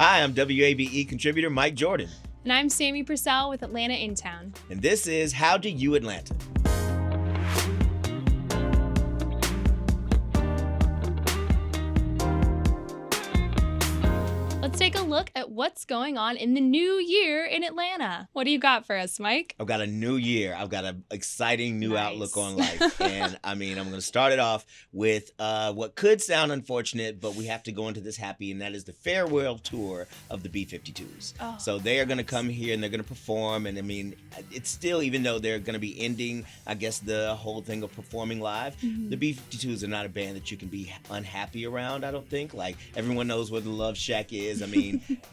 Hi, I'm WABE contributor Mike Jordan, And I'm Sammy Purcell with Atlanta In Town. and this is How Do You Atlanta? Let's take a look at what's going on in the new year in Atlanta. What do you got for us, Mike? I've got a new year. I've got an exciting new Nice. outlook on life. And I'm going to start it off with what could sound unfortunate, but we have to go into this happy, and that is the farewell tour of the B-52s. Oh, So they are going to come here and they're going to perform. And it's still, even though they're going to be ending, I guess, the whole thing of performing live, the B-52s are not a band that you can be unhappy around, I don't think. Like, everyone knows where the Love Shack is.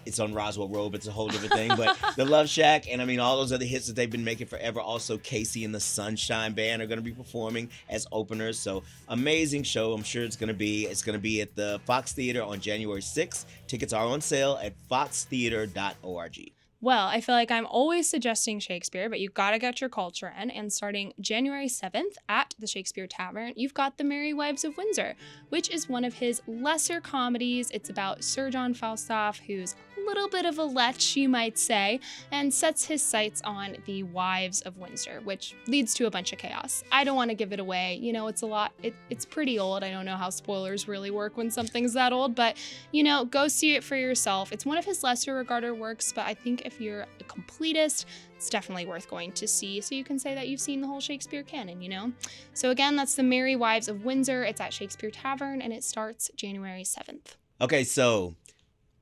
It's on Roswell Road, but it's a whole different thing. But the Love Shack and all those other hits that they've been making forever. Also, Casey and the Sunshine Band are going to be performing as openers. So amazing show. I'm sure it's going to be at the Fox Theater on January 6th. Tickets are on sale at foxtheater.org. Well, I feel like I'm always suggesting Shakespeare, but you've got to get your culture in. And starting January 7th at the Shakespeare Tavern, you've got The Merry Wives of Windsor, which is one of his lesser comedies. It's about Sir John Falstaff, who's a little bit of a lech, you might say, and sets his sights on the wives of Windsor, which leads to a bunch of chaos. I don't want to give it away. It's a lot. It's pretty old. I don't know how spoilers really work when something's that old, but, go see it for yourself. It's one of his lesser regarded works, but I think if you're a completist, it's definitely worth going to see, so you can say that you've seen the whole Shakespeare canon, So again, that's The Merry Wives of Windsor. It's at Shakespeare Tavern, and it starts January 7th. Okay, so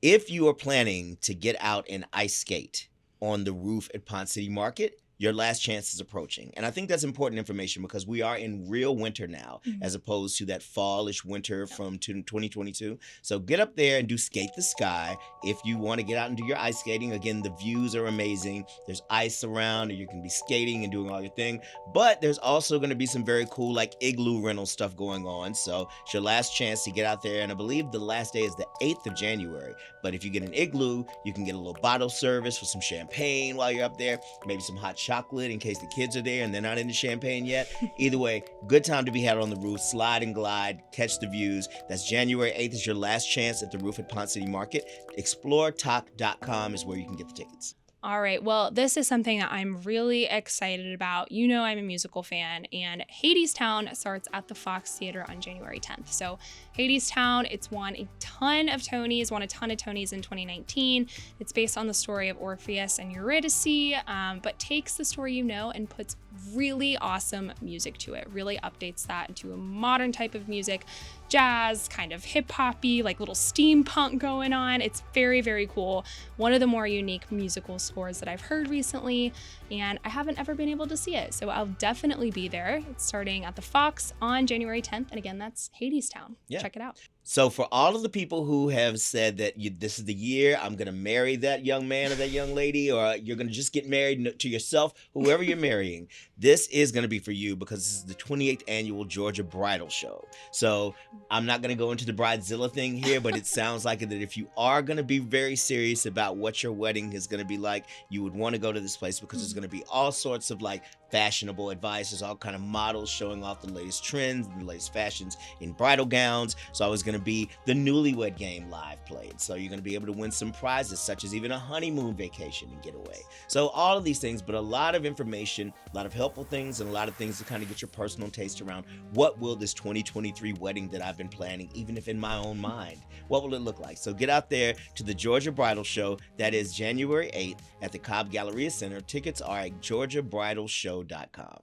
if you are planning to get out and ice skate on the roof at Ponce City Market, your last chance is approaching. And I think that's important information because we are in real winter now, as opposed to that fallish winter from 2022. So get up there and do Skate the Sky. If you want to get out and do your ice skating, again, the views are amazing. There's ice around, or you can be skating and doing all your thing. But there's also going to be some very cool, like, igloo rental stuff going on. So it's your last chance to get out there. And I believe the last day is the 8th of January. But if you get an igloo, you can get a little bottle service for some champagne while you're up there, maybe some hot chocolate in case the kids are there and they're not into champagne yet. Either way, good time to be had on the roof. Slide and glide, catch the views. That's January 8th is your last chance at the roof at Ponce City Market. ExploreTalk.com is where you can get the tickets. All right, well, this is something that I'm really excited about. I'm a musical fan, and Hadestown starts at the Fox Theater on January 10th. So Hadestown, it's won a ton of Tonys in 2019. It's based on the story of Orpheus and Eurydice, but takes the story and puts really awesome music to it, really updates that into a modern type of music, jazz, kind of hip-hoppy, like little steampunk going on. It's very, very cool. One of the more unique musical scores that I've heard recently, and I haven't ever been able to see it, so I'll definitely be there. It's starting at the Fox on January 10th, and again, that's Hadestown. Yeah. Check it out. So for all of the people who have said that this is the year I'm going to marry that young man or that young lady, or you're going to just get married to yourself, whoever you're marrying, this is going to be for you because this is the 28th annual Georgia Bridal Show. So I'm not going to go into the Bridezilla thing here, but it sounds like that if you are going to be very serious about what your wedding is going to be like, you would want to go to this place because there's going to be all sorts of like fashionable advice. There's all kind of models showing off the latest trends, the latest fashions in bridal gowns. So I was going to be the Newlywed Game live played. So you're going to be able to win some prizes, such as even a honeymoon vacation and getaway. So all of these things, but a lot of information, a lot of helpful things, and a lot of things to kind of get your personal taste around what will this 2023 wedding that I've been planning, even if in my own mind, what will it look like? So get out there to the Georgia Bridal Show. That is January 8th at the Cobb Galleria Center. Tickets are at georgiabridalshow.com.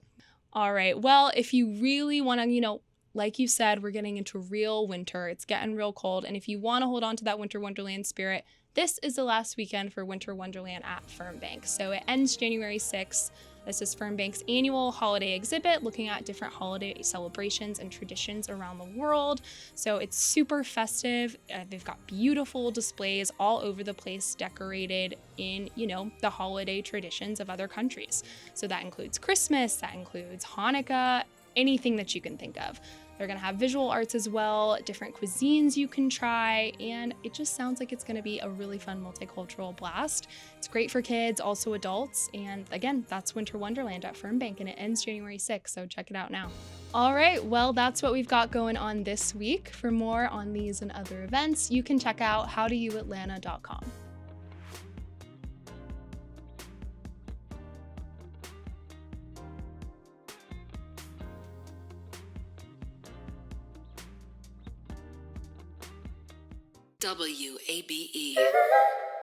All right, well, if you really want to, like you said, we're getting into real winter. It's getting real cold. And if you want to hold on to that winter wonderland spirit, this is the last weekend for Winter Wonderland at Fernbank. So it ends January 6th. This is Fernbank's annual holiday exhibit, looking at different holiday celebrations and traditions around the world. So it's super festive. They've got beautiful displays all over the place, decorated in, the holiday traditions of other countries. So that includes Christmas, that includes Hanukkah, anything that you can think of. They're going to have visual arts as well, different cuisines you can try, and it just sounds like it's going to be a really fun multicultural blast. It's great for kids, also adults, and again, that's Winter Wonderland at Fernbank, and it ends January 6th, so check it out now. All right, well, that's what we've got going on this week. For more on these and other events, you can check out howdoyouatlanta.com. WABE.